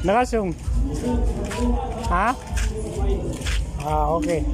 Nakasong. Ha? Ah, okay.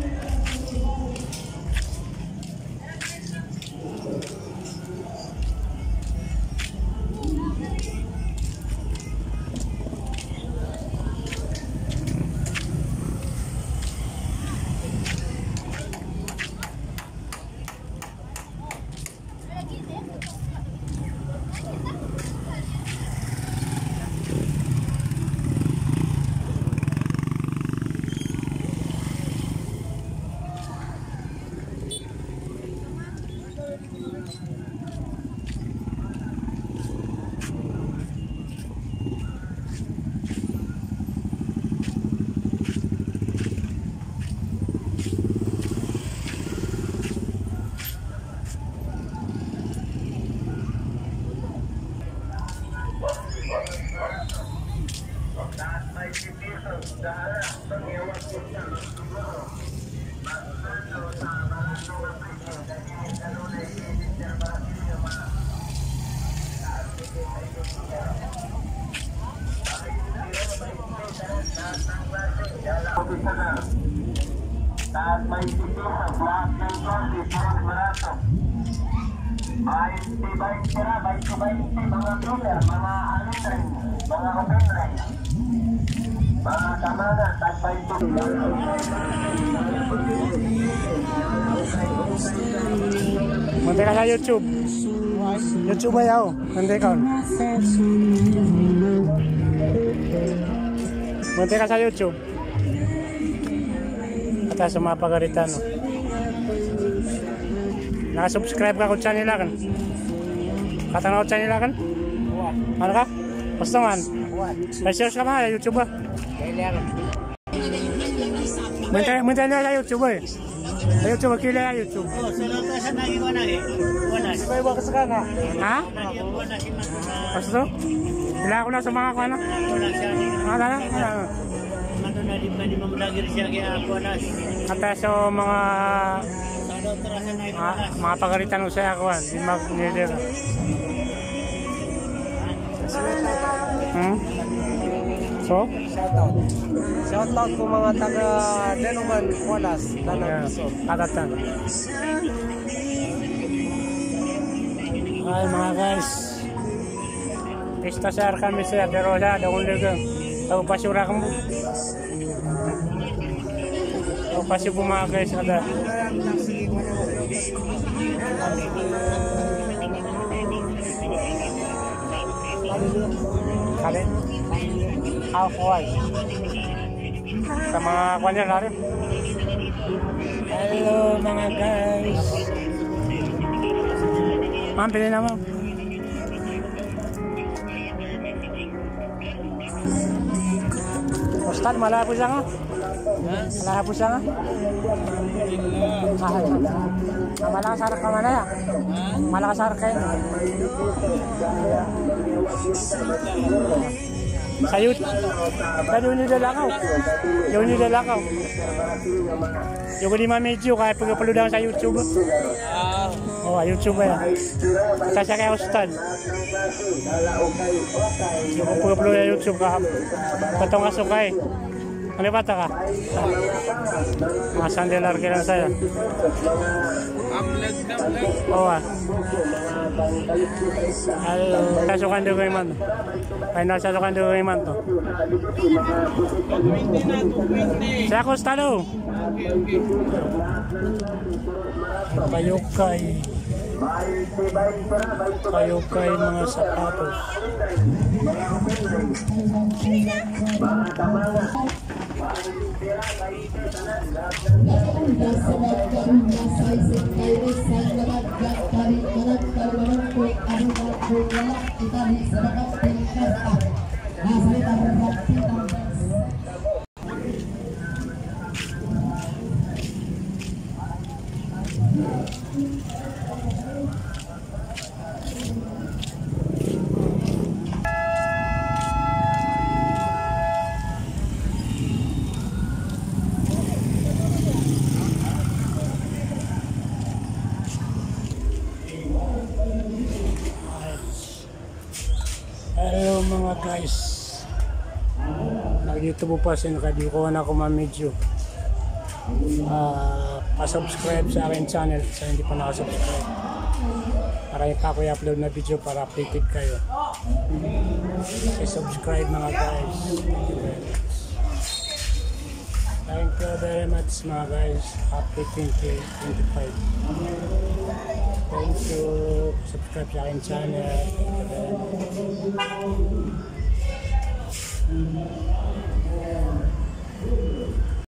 Taat may sipisa, black ng konti, purang barato. 20 tira, 20 mga cooler, mga alindrin, mga openrin, mga kamana, tag 20. Munti ka sa YouTube. YouTube ayaw. Munti ka. Munti ka sa YouTube. At sa mga pagaritan. Naka-subscribe ka ko channel kan? Katanaw channel kan? Ano ka? Basta man? May-search ka mga YouTube ba? Munti na sa YouTube eh. Sa YouTube, kila YouTube. Oh, sunod sa nagi ko na eh. Wanas. Iba iba kasi ka nga. Ha? Basta? Kila ko na sa mga kwana? Ano? Ano na di pa di mamulagir siya kaya wanas. At sa mga mga pagalitan ko sa ako, di mag-nilir. So? Shoutout ko mga taga Denuman, Walas, Danang Luzon. Katatan. Ay mga guys. Pista sa kami siya, pero sa daong ligang. Tahu pasura kamu. Tahu pasti mga guys ada. Kalian Alcohol sa mga kanya lari. Hello mga guys. Ma'am, pili na mo. Ustad, malapos siya nga? Malapos siya nga? Malakas harap ka man na yan? Malakas harap kayo? Sa YouTube? Pero yun nilalaakaw. Yung nilalaakaw. Yung ko di ma-medyo kaya pagkapaludan sa YouTube. Oh, YouTube ya. Kasi kaya Ustad. Yung ko pagkapaludan sa YouTube ka. Patong asukay. Ano ba ka? Mga sandelar kailan saya. Oo ah. Halo. Sasukan doon kayo man. Ay nasasukan doon kayo man to. Saya Costado. Kayukay. Kayukay mga sapatos. Hello mga guys. Nag-YouTube po sin kadi ko na ko ma-medyo. Pa-subscribe sa akin channel sa hindi pa nakasubscribe. Marami pa ako i-upload na video para updated kayo. I-subscribe mga guys. Thank you very much mga guys. Happy 2025. Thank you. Subscribe sa akin channel.